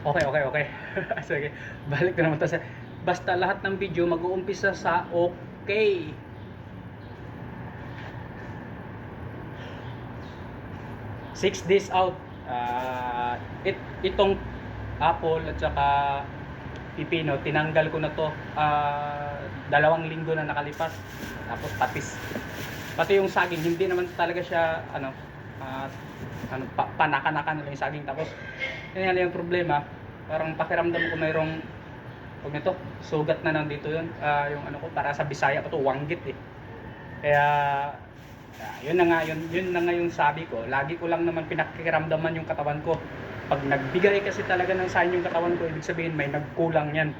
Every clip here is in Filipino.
Okay, okay, okay. Sige, balik na naman tayo sa... Basta lahat ng video mag-uumpisa sa okay. 6 days out. Itong apple at saka pipino, tinanggal ko na to 2 linggo na nakalipas. Tapos patis. Pati yung saging, hindi naman talaga siya panaka-naka na lang yung saging. Tapos yun yung problema, parang pakiramdam ko mayroong pag nito, sugat na nandito yun. Yung ano ko, para sa Bisaya pa to, wanggit eh. Kaya yun na nga yung sabi ko. Lagi ko lang naman pinakiramdaman yung katawan ko. Pag nagbigay kasi talaga ng sign yung katawan ko, ibig sabihin may nagkulang yan.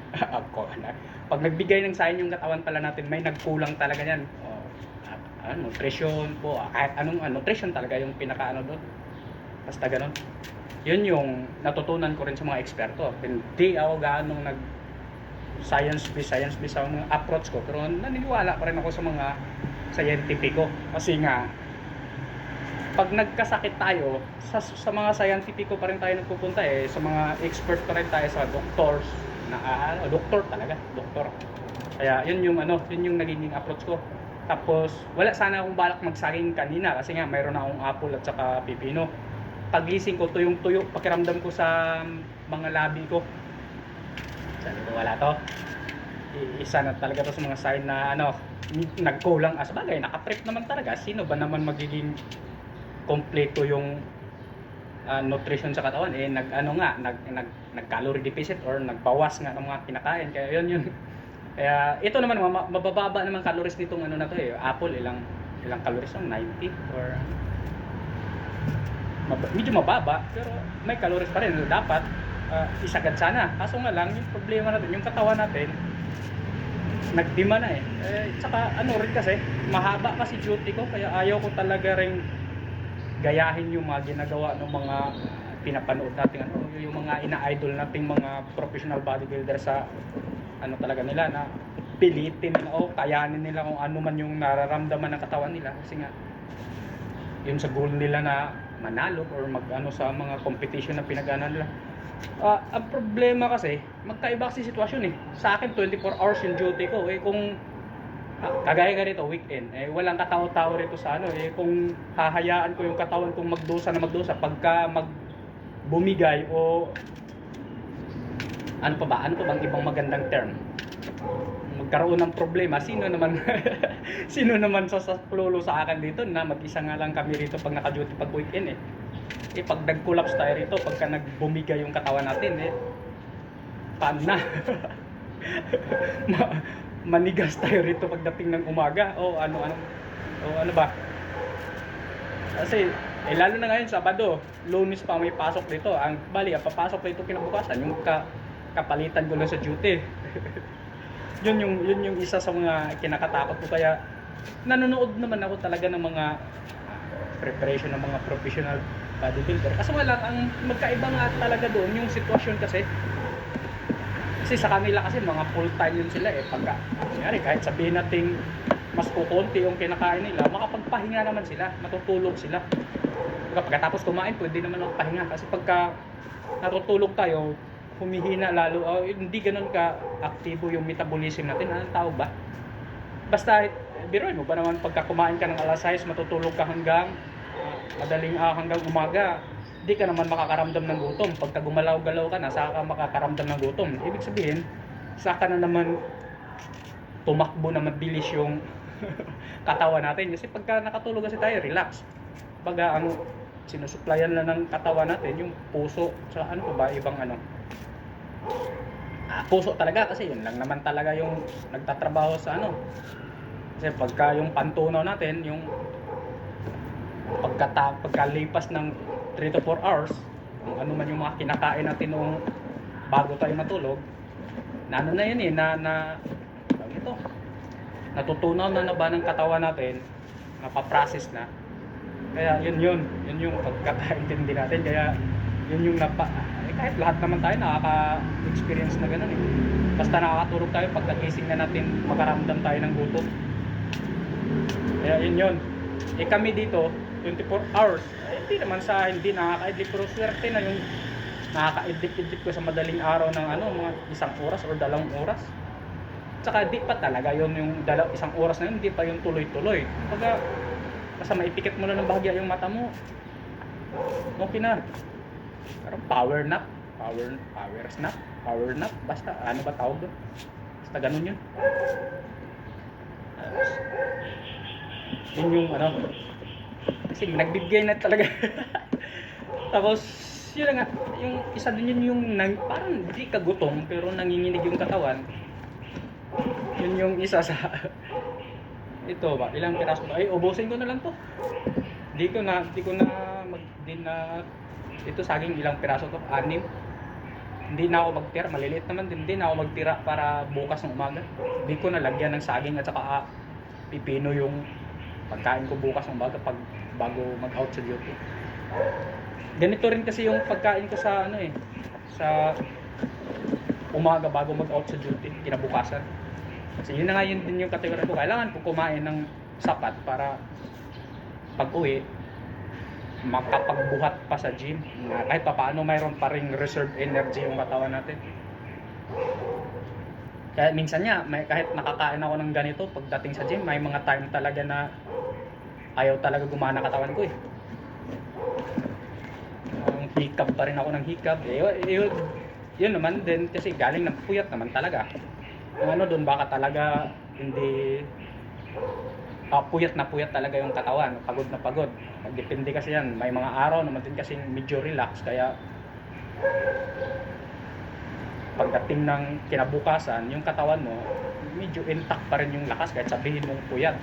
Pag nagbigay ng sign yung katawan pala natin, may nagkulang talaga yan. Nutrition po, kahit anong nutrition talaga yung pinakaano doon. Basta ganun. Yun yung natutunan ko rin sa mga eksperto. Hindi ako gaanong science based sa mga approach ko, pero naniniwala pa rin ako sa mga scientifico. Kasi nga pag nagkasakit tayo, sa mga scientifico pa rin tayo nagpupunta eh, sa mga expert pa rin tayo, sa doctors na doktor talaga, doktor. Kaya yun yung naging approach ko. Tapos wala sana akong balak magsaging kanina kasi nga mayroon na akong apple at saka pipino. Pagising ko, tuyong-tuyo pakiramdam ko sa mga labi ko. Sabi ko, wala to. Isa na talaga to sa mga sign na nagkulang. Bagay, nakaprep naman talaga. Sino ba naman magiging kompleto yung nutrition sa katawan? Nag calorie deficit or nagbawas nga ng mga kinakain. Kaya yun. Kaya ito naman, mabababa naman calories nitong na to eh. Apple, ilang calories lang? 90 or medyo mababa, pero may calories pa rin. Dapat isagad sana. Kaso nga lang, yung problema natin, yung katawan natin nagdima na eh. Tsaka rin kasi, mahaba kasi duty ko, kaya ayaw ko talaga ring gayahin yung mga ginagawa ng mga pinapanood natin, yung mga ina-idol nating mga professional bodybuilder sa talaga nila, na pilitin nila kayanin nila kung ano man yung nararamdaman ng katawan nila. Kasi nga yun sa goal nila na manalo or sa mga competition na pinag-anan nila. Ang problema kasi, magkaiba kasi sitwasyon eh. Sa akin 24 hours yung duty ko eh. Kung kagaya ganito weekend eh, walang katawa-tawa rito sa kung hahayaan ko yung katawan kong magdusa pagka bumigay o ano pa bang ibang magandang term, magkaroon ng problema, sino naman sasaklolo sa akin dito na mag-isa nga lang kami rito pag naka-duty pag weekend eh. Pag nag-collapse tayo rito, pagka nagbumigay yung katawan natin paano na? Manigas tayo rito pagdating ng umaga ano ba? Kasi lalo na ngayon Sabado, Lunes pa may pasok dito. Ang papasok dito kinabukasan yung kapalitan ko lang sa duty. yun yung isa sa mga kinakatakot ko. Kaya nanonood naman ako talaga ng mga preparation ng mga professional bodybuilder. Kaso wala, ang magkaiba nga talaga doon yung sitwasyon kasi sa kanila kasi mga full time yun sila pagka kahit sabihin natin mas kukunti yung kinakain nila, makapagpahinga naman sila, matutulog sila. Pagkatapos kumain, pwede naman magpahinga kasi pagka natutulog tayo, humihina lalo, hindi ganun ka aktibo yung metabolism natin. Anong tawag ba? Basta biruin mo ba naman, pagka kumain ka ng alas 6, matutulog ka hanggang hanggang umaga, hindi ka naman makakaramdam ng gutom. Pagka gumalaw-galaw ka na, saka ka makakaramdam ng gutom. Ibig sabihin, saka na naman tumakbo na mabilis yung katawan natin. Kasi pagka nakatulog kasi tayo, relax. Pagka sinusuplayan lang ng katawan natin yung puso sa ibang puso talaga, kasi yun lang naman talaga yung nagtatrabaho sa kasi pagka yung pantunaw natin, yung pagkalipas ng 3 to 4 hours, kung ano man yung mga kinakain natin nung bago tayo matulog, na yan natutunaw na ba ng katawan natin, napaprocess na. Kaya yun yung pagkakaintindi natin. Kaya yun yung kahit lahat naman tayo nakaka-experience na ganun basta nakakatulog tayo, pagkagising na natin makaramdam tayo ng gutom. Kaya yun kami dito 24 hours hindi naman sa hindi nakaka-idli, pero swerte na yung nakaka-edit ko sa madaling araw ng ano, mga 1 oras or 2 oras. Tsaka di pa talaga yon yung 1 oras na yun, di pa yung tuloy-tuloy. Pagka basta maipikit mo na ng bahagya yung mata mo, okay na. Parang power nap, basta ano ba tawag doon? Basta ganun yun. Yun yung ano, kasi nagbibigay na talaga. Tapos yun nga, yung isa din yun yung parang hindi ka gutom pero nanginginig yung katawan. Yun yung isa sa ito ba, ilang piraso ba? Ay, ubusin ko na lang to. Di ko na ito saging ilang piraso to? 6. Hindi na ako magtira, maliliit naman din. Hindi na ako magtira para bukas ng umaga. Di ko na lagyan ng saging at saka pipino yung pagkain ko bukas ng umaga bago mag-out sa duty. Ganito rin kasi yung pagkain ko sa ano sa umaga bago mag-out sa duty, kinabukasan. Kasi yun na nga yun din yung kategory ko. Kailangan ko kumain ng sapat para pag-uwi makapagbuhat pa sa gym. Kahit pa paano mayroon pa ring reserve energy yung katawan natin. Kaya minsan nga, kahit nakakain ako ng ganito pagdating sa gym, may mga time talaga na ayaw talaga gumana katawan ko eh. Hikab pa rin ako ng hikab. Yun naman din kasi galing ng puyat naman talaga. Ang ano doon baka talaga hindi puyat na puyat talaga yung katawan, pagod na pagod. Depende kasi yan. May mga araw naman din kasi medyo relax kaya pagdating ng kinabukasan, yung katawan mo medyo intact pa rin yung lakas kahit sabihin mong puyat.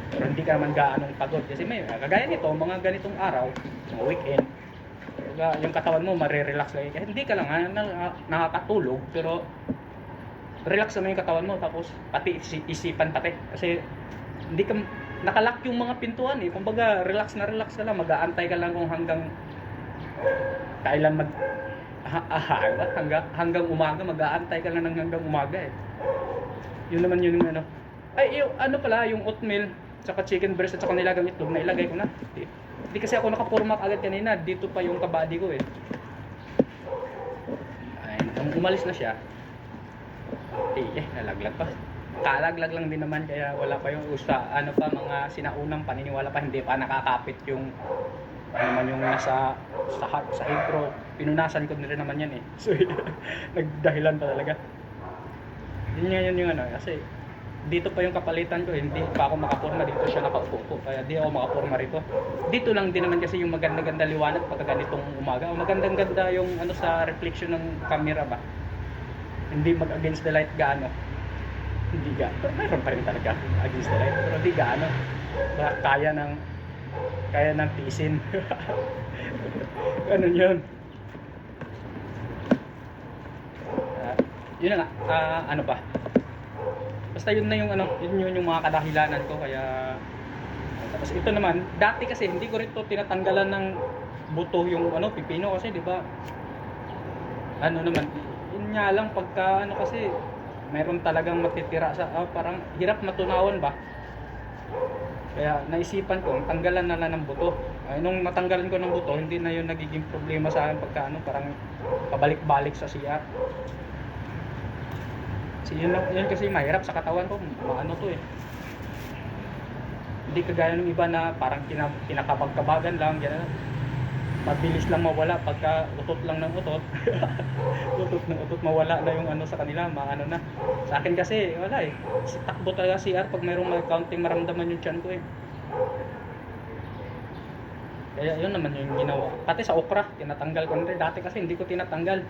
Pero hindi ka naman gaanong pagod kasi may kagaya nito, mga ganitong araw, mga weekend, yung katawan mo marirelax lang. Kahit hindi ka lang nakakatulog pero relax naman yung katawan mo, tapos pati isipan pati kasi hindi ka nakalock yung mga pintuan eh. Kumbaga relax na lang, mag-aantay ka lang kung hanggang kailan hanggang umaga, mag-aantay ka lang ng hanggang umaga eh. Yun naman yun yung ano. Ay, yung ano pala, yung oatmeal tsaka chicken breast at saka nilagang itlog na ilagay ko na. Hindi kasi ako nakapurmak agad kanina, dito pa yung kabady ko eh. Ay, nung umalis na siya, nalaglag pa. Kalaglag lang din naman kaya wala pa yung mga sinaunang paniniwala pa, hindi pa nakakapit yung naman yung nasa sa intro. Pinunasan ko rin naman yan eh. So nagdahilan pa talaga. Yun yung ano kasi dito pa yung kapalitan ko, hindi pa ako makapurma, dito siya nakaupo kaya di ako makapurma rito. Dito lang din naman kasi yung maganda-ganda liwanag pagka ganitong umaga. Magandang-ganda yung ano sa reflection ng camera ba. Hindi mag-against the light gaano. Hindi pero mayroon pa rin talaga against the light, pero di gaano. Kaya ng tiisin. Ganun yun. Yun na nga, ano pa. Basta yun na yung ano, yun yung mga kadahilanan ko kaya tapos ito naman, dati kasi hindi ko rin to tinatanggalan ng buto yung ano, pipino kasi di ba? Ano naman, yun nga lang pagka ano kasi mayroon talagang matitira sa parang hirap matunawan ba? Kaya naisipan ko, tanggalan na lang ng buto. Nung natanggalan ko ng buto, hindi na yun nagiging problema sa akin pagka ano, parang pabalik-balik sa CR. Kasi yun kasi mahirap sa katawan ko, maano to eh. Hindi kagaya ng iba na parang kinakabag-kabagan lang, gano'n. Mabilis lang mawala pagka utot lang ng utot. Utot ng utot mawala na yung ano sa kanila, maano na. Sa akin kasi wala eh. Takbo talaga CR pag mayroong counting maramdaman yung tiyan ko eh. Kaya yun naman yung ginawa. Pati sa okra, tinatanggal ko na rin. Dati kasi hindi ko tinatanggal.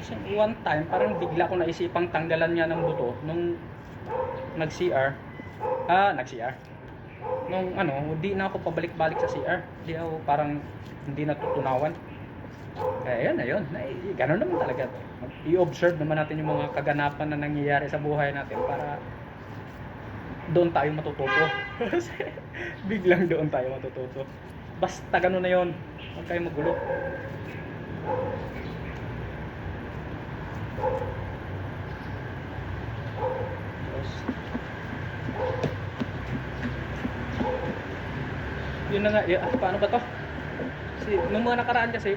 Kasi one time, parang bigla ko naisipang tanggalan niya ng buto nung nag-CR. Nung ano, di na ako pabalik-balik sa CR. Di ako parang hindi natutunawan. Kaya yun na yun. Ganun naman talaga. I-observe naman natin yung mga kaganapan na nangyayari sa buhay natin para doon tayo matututo. Biglang doon tayo matututo. Basta ganun na yun. Huwag kayo magulo. Yun na nga, paano ba to? Kasi nung mga nakaraan kasi,